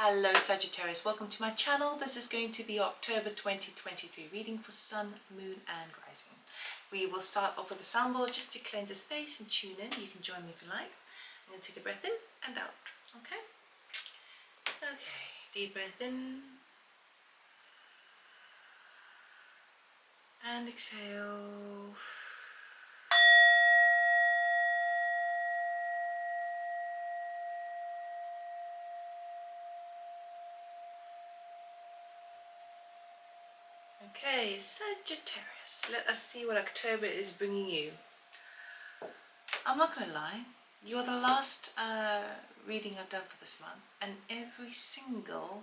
Hello Sagittarius, welcome to my channel. This is going to be October 2023 reading for Sun, Moon and Rising. We will start off with a sound bowl just to cleanse the space and tune in. You can join me if you like. I'm going to take a breath in and out, okay? Okay, deep breath in and exhale. Okay, Sagittarius, let us see what October is bringing you. I'm not going to lie, you're the last reading I've done for this month, and every single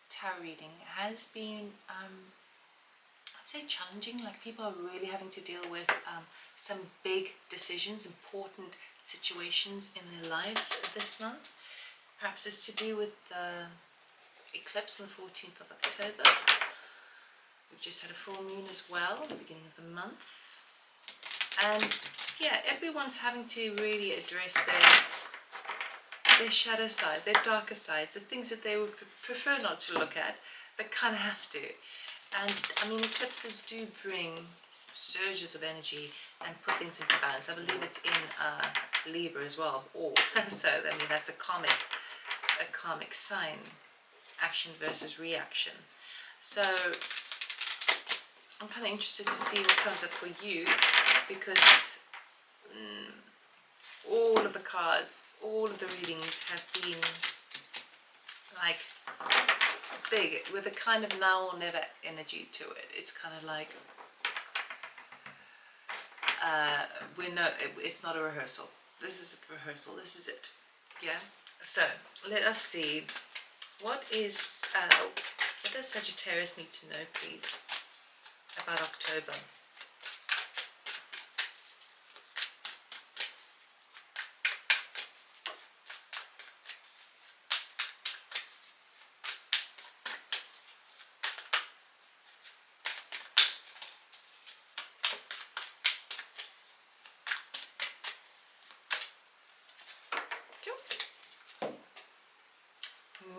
tarot reading has been, I'd say challenging. Like, people are really having to deal with some big decisions, important situations in their lives this month. Perhaps it's to do with the eclipse on the 14th of October. We've just had a full moon as well at the beginning of the month. And yeah, everyone's having to really address their shadow side, their darker sides, the things that they would prefer not to look at, but kind of have to. And I mean, eclipses do bring surges of energy and put things into balance. I believe it's in Libra as well, so I mean, that's a karmic sign, action versus reaction. So I'm kind of interested to see what comes up for you, because all of the cards, all of the readings have been like big, with a kind of now or never energy to it. It's kind of like it's not a rehearsal. This is a rehearsal. This is it. Yeah. So let us see what does Sagittarius need to know, please, about October.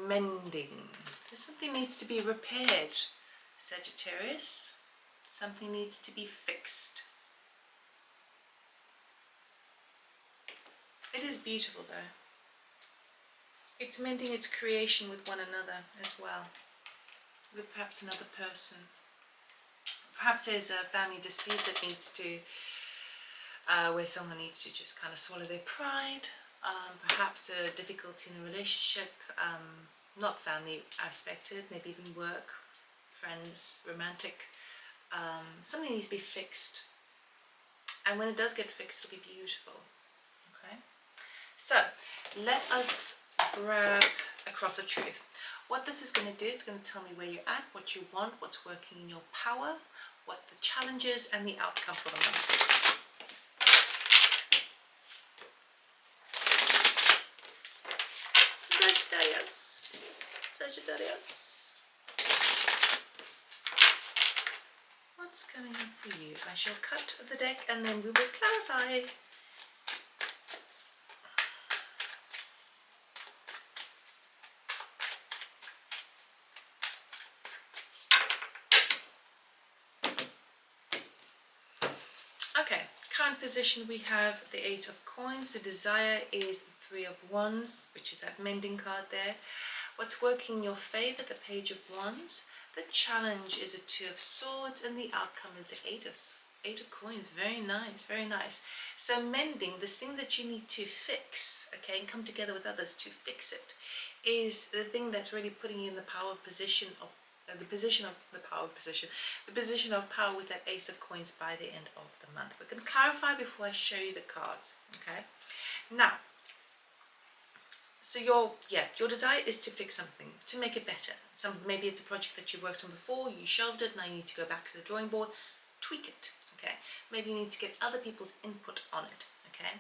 Mending. Something needs to be repaired, Sagittarius. Something needs to be fixed. It is beautiful though. It's mending its creation with one another as well, with perhaps another person. Perhaps there's a family dispute that needs to, where someone needs to just kind of swallow their pride. Perhaps a difficulty in a relationship, not family aspected, maybe even work, friends, romantic. Something needs to be fixed, and when it does get fixed, it'll be beautiful. Okay, so let us grab a cross of truth. What this is going to do, it's going to tell me where you're at, what you want, what's working in your power, what the challenge is, and the outcome for the month. Sagittarius, what's coming up for you? I shall cut the deck and then we will clarify. Okay, current position, we have the 8 of coins. The desire is the 3 of wands, which is that mending card there. What's working in your favor, the page of wands. The challenge is a 2 of swords, and the outcome is the 8 of coins. Very nice, very nice. So mending, this thing that you need to fix, okay, and come together with others to fix it, is the thing that's really putting you in the power of position of the position of power with that Ace of Coins by the end of the month. We're going to clarify before I show you the cards. Okay, now, so your desire is to fix something, to make it better. Maybe it's a project that you worked on before, you shelved it, now you need to go back to the drawing board, tweak it. Okay, maybe you need to get other people's input on it. Okay,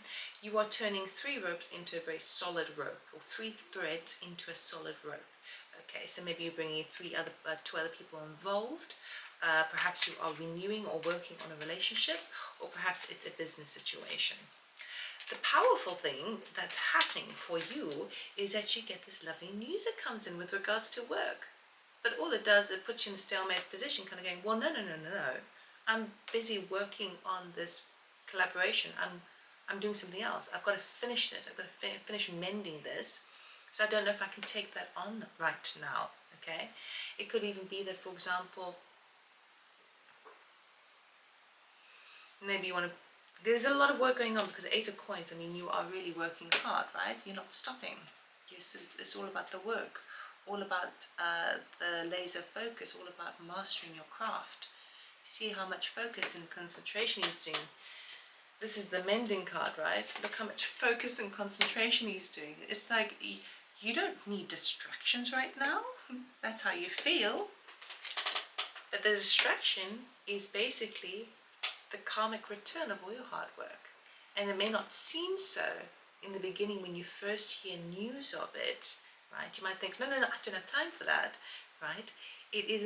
you are turning 3 ropes into a very solid rope, or 3 threads into a solid rope. Okay, so maybe you're bringing 2 other people involved. Perhaps you are renewing or working on a relationship, or perhaps it's a business situation. the powerful thing that's happening for you is that you get this lovely news that comes in with regards to work. But all it does is put you in a stalemate position, kind of going, well, no. I'm busy working on this collaboration. I'm doing something else. I've got to finish this. I've got to finish mending this. So I don't know if I can take that on right now. Okay. It could even be that, for example, maybe you want to. There's a lot of work going on because 8 of coins. I mean, you are really working hard, right? You're not stopping. Yes, it's all about the work, all about the laser focus, all about mastering your craft. See how much focus and concentration he's doing. This is the mending card, right? Look how much focus and concentration he's doing. It's like you don't need distractions right now. That's how you feel. But the distraction is basically the karmic return of all your hard work. And it may not seem so in the beginning when you first hear news of it, right? You might think, no, I don't have time for that, right? It is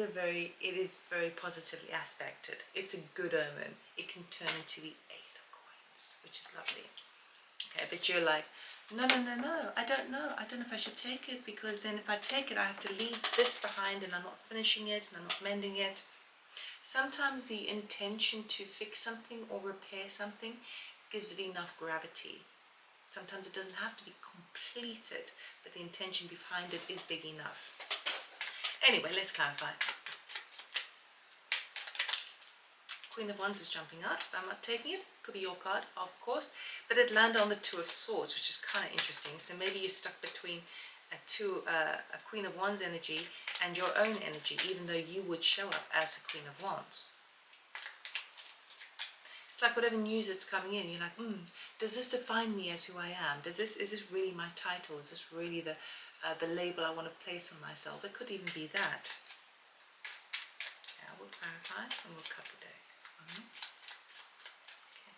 very positively aspected. It's a good omen. It can turn into the Ace of Coins, which is lovely. Okay, but you're like, no, I don't know if I should take it, because then if I take it, I have to leave this behind and I'm not finishing it and I'm not mending it. Sometimes the intention to fix something or repair something gives it enough gravity. Sometimes it doesn't have to be completed, but the intention behind it is big enough. Anyway, let's clarify. Queen of Wands is jumping out. If I'm not taking it, could be your card, of course, but it landed on the Two of Swords, which is kind of interesting. So maybe you're stuck between a Queen of Wands energy and your own energy, even though you would show up as a Queen of Wands. It's like whatever news that's coming in, you're like, does this define me as who I am? Is this really my title? Is this really the label I want to place on myself? It could even be that. Yeah, we'll clarify and we'll cut the deck. Okay,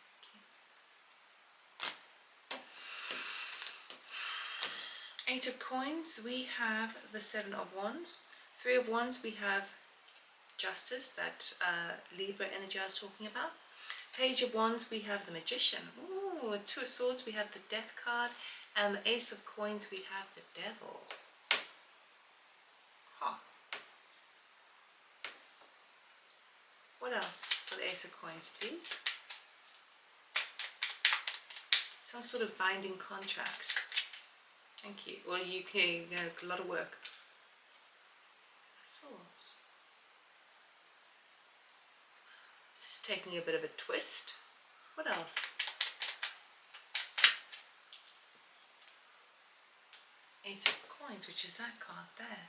thank you. 8 of Coins, we have the 7 of Wands. 3 of Wands, we have Justice, that Libra energy I was talking about. Page of Wands, we have the Magician. Ooh, 2 of Swords, we have the Death card. And the Ace of Coins, we have the Devil. Huh. What else for the Ace of Coins, please? Some sort of binding contract. Thank you. Well, you know, a lot of work. 7 of Swords. This is taking a bit of a twist. What else? 8 of Coins, which is that card there.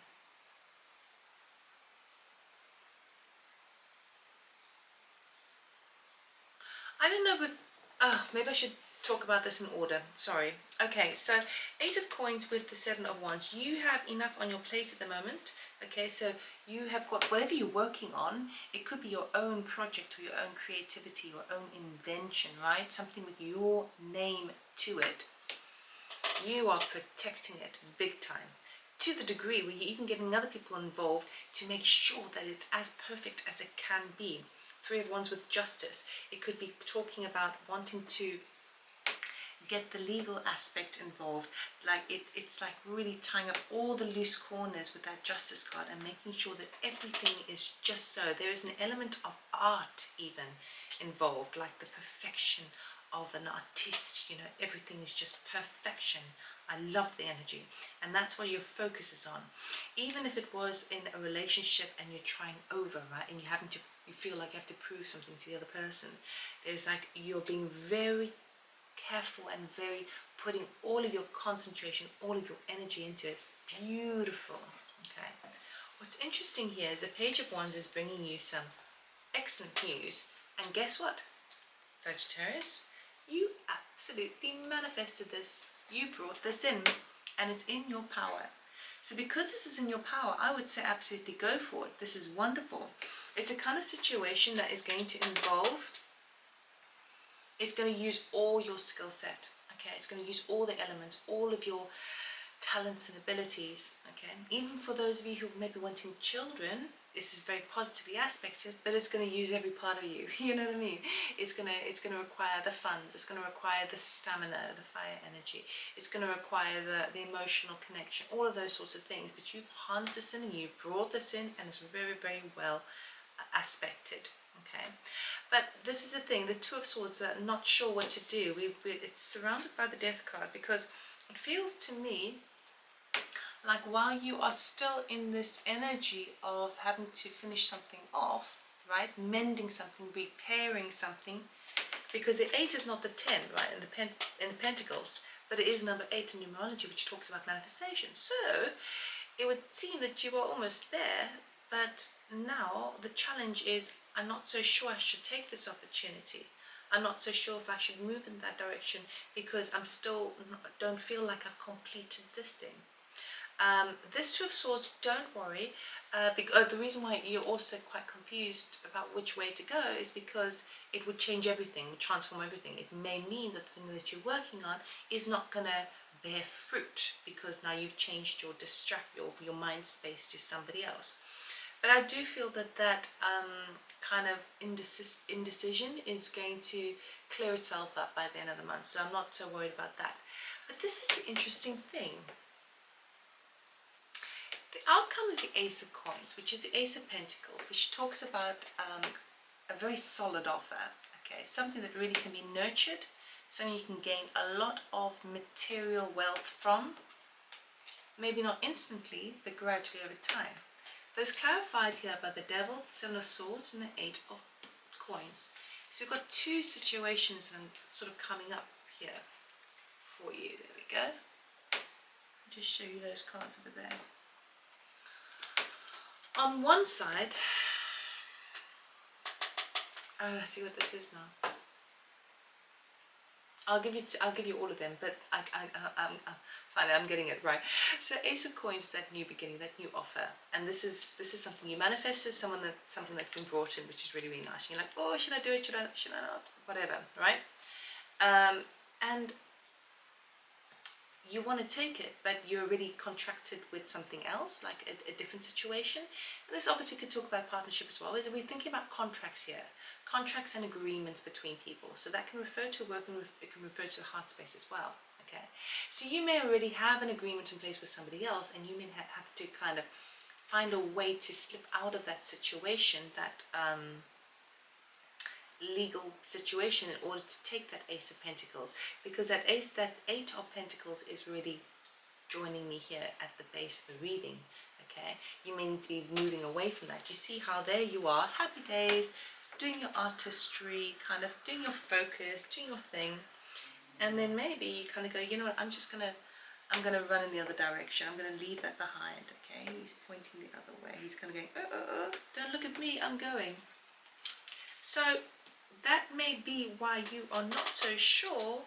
I don't know, but maybe I should talk about this in order. Sorry. Okay, so 8 of Coins with the 7 of Wands. You have enough on your plate at the moment. Okay, so you have got whatever you're working on. It could be your own project or your own creativity, your own invention, right? Something with your name to it. You are protecting it big time, to the degree where you're even getting other people involved to make sure that it's as perfect as it can be. 3 of Wands with Justice. It could be talking about wanting to get the legal aspect involved. Like it's like really tying up all the loose corners with that Justice card and making sure that everything is just so. There is an element of art even involved, like the perfection of an artist, you know, everything is just perfection. I love the energy, and that's what your focus is on. Even if it was in a relationship and you're trying over, right, and you feel like you have to prove something to the other person, there's like you're being very careful and very putting all of your concentration, all of your energy into it. It's beautiful. Okay, what's interesting here is the Page of Wands is bringing you some excellent news, and guess what, Sagittarius, you absolutely manifested this. You brought this in, and it's in your power. So because this is in your power, I would say absolutely go for it. This is wonderful. It's a kind of situation that is going to involve, it's going to use all your skill set. Okay, it's going to use all the elements, all of your talents and abilities. Okay, even for those of you who may be wanting children, this is very positively aspected, but it's going to use every part of you. You know what I mean? It's going to require the funds. It's going to require the stamina, the fire energy. It's going to require the emotional connection, all of those sorts of things. But you've harnessed this in and you've brought this in, and it's very, very well aspected. Okay, but this is the thing, the Two of Swords are not sure what to do. It's surrounded by the Death card, because it feels to me like while you are still in this energy of having to finish something off, right, mending something, repairing something, because the 8 is not the 10, right, in the Pentacles, but it is number 8 in numerology, which talks about manifestation. So it would seem that you are almost there, but now the challenge is, I'm not so sure I should take this opportunity. I'm not so sure if I should move in that direction, because I'm still don't feel like I've completed this thing. This Two of Swords, don't worry, because the reason why you're also quite confused about which way to go is because it would change everything, would transform everything. It may mean that the thing that you're working on is not going to bear fruit, because now you've changed your mind space to somebody else. But I do feel that kind of indecision is going to clear itself up by the end of the month, so I'm not so worried about that. But this is the interesting thing. The outcome is the Ace of Coins, which is the Ace of Pentacles, which talks about a very solid offer, okay, something that really can be nurtured, something you can gain a lot of material wealth from, maybe not instantly, but gradually over time. But it's clarified here by the Devil, the Seven of Swords, and the 8 of Coins. So we've got two situations and sort of coming up here for you. There we go. I'll just show you those cards over there. On one side, oh, I see what this is now. I'll give you all of them, but finally I'm getting it right. So Ace of Coins is that new beginning, that new offer, and this is something you manifest, as something that's been brought in, which is really, really nice. And you're like, oh, should I do it? Should I not? Whatever, right? And you want to take it, but you're already contracted with something else, like a different situation. And this obviously could talk about partnership as well. We're thinking about contracts here, contracts and agreements between people. So that can refer to work, and it can refer to the heart space as well. Okay, so you may already have an agreement in place with somebody else, and you may have to kind of find a way to slip out of that situation, that legal situation, in order to take that Ace of Pentacles, because that 8 of Pentacles is really joining me here at the base of the reading. Okay, you may need to be moving away from that. You see how there you are, happy days, doing your artistry, kind of doing your focus, doing your thing, and then maybe you kind of go, you know what, I'm gonna run in the other direction. I'm gonna leave that behind. Okay, he's pointing the other way. He's kind of going, don't look at me, I'm going. So that may be why you are not so sure.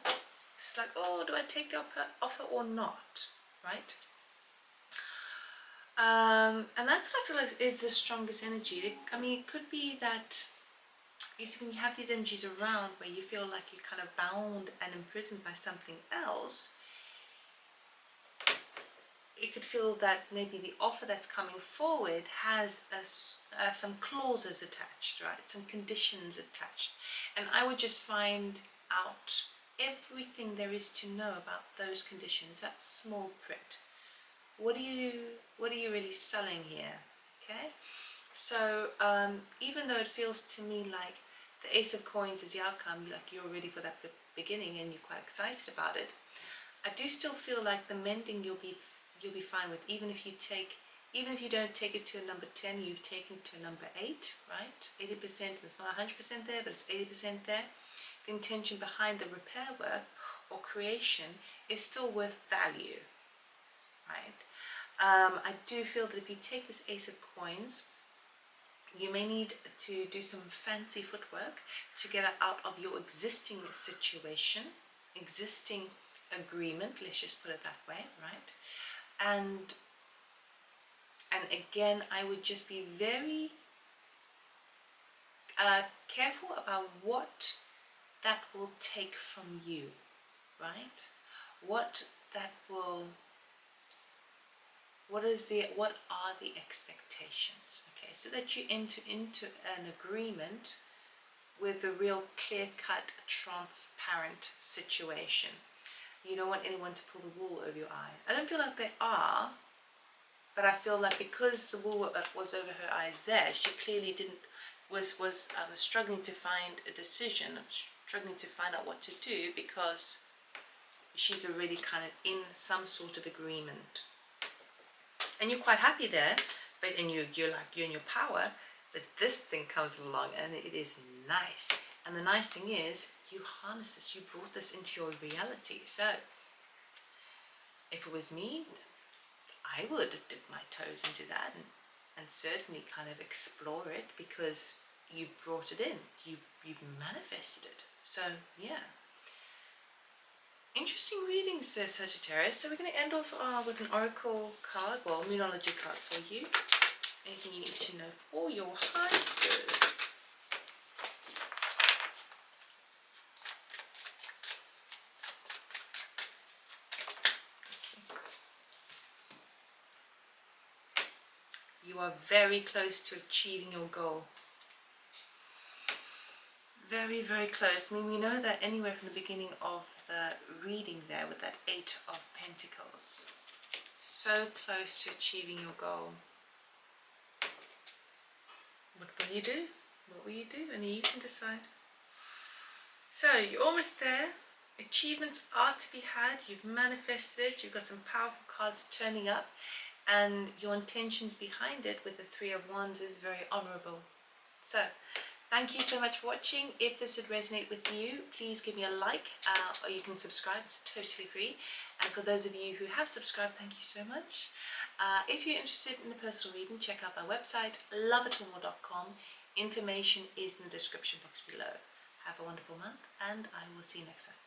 It's like, oh, do I take the offer or not, right? And that's what I feel like is the strongest energy. I mean, it could be that, you see, when you have these energies around where you feel like you're kind of bound and imprisoned by something else, it could feel that maybe the offer that's coming forward has some clauses attached, right? Some conditions attached. And I would just find out everything there is to know about those conditions, that small print. What are you really selling here? Okay, so even though it feels to me like the Ace of Coins is the outcome, like you're ready for that beginning and you're quite excited about it, I do still feel like the mending you'll be fine with, even if you don't take it to a number 10, you've taken it to a number 8, right? 80%, it's not 100% there, but it's 80% there. The intention behind the repair work or creation is still worth value, right? I do feel that if you take this Ace of Coins, you may need to do some fancy footwork to get out of your existing situation, existing agreement, let's just put it that way, right? And again, I would just be very careful about what that will take from you, right? What that will What are the expectations? Okay, so that you enter into an agreement with a real clear-cut, transparent situation. You don't want anyone to pull the wool over your eyes. I don't feel like they are, but I feel like because the wool was over her eyes there, she clearly was struggling to find a decision, struggling to find out what to do, because she's already kind of in some sort of agreement. And you're quite happy there, and you're in your power, but this thing comes along and it is nice. And the nice thing is, you harness this, you brought this into your reality. So if it was me, I would dip my toes into that and certainly kind of explore it, because you've brought it in, you've manifested. So yeah. Interesting readings there, Sagittarius. So we're going to end off with an oracle card, well, Moonology card for you. Anything you need to know for your high spirit. You are very close to achieving your goal. Very, very close. I mean, we know that anywhere from the beginning of the reading there with that 8 of Pentacles. So close to achieving your goal. What will you do? What will you do? Only you can decide. So you're almost there. Achievements are to be had. You've manifested it. You've got some powerful cards turning up. And your intentions behind it with the 3 of Wands is very honourable. So thank you so much for watching. If this would resonate with you, please give me a like, or you can subscribe. It's totally free. And for those of you who have subscribed, thank you so much. If you're interested in a personal reading, check out my website, loveitallmore.com. Information is in the description box below. Have a wonderful month, and I will see you next time.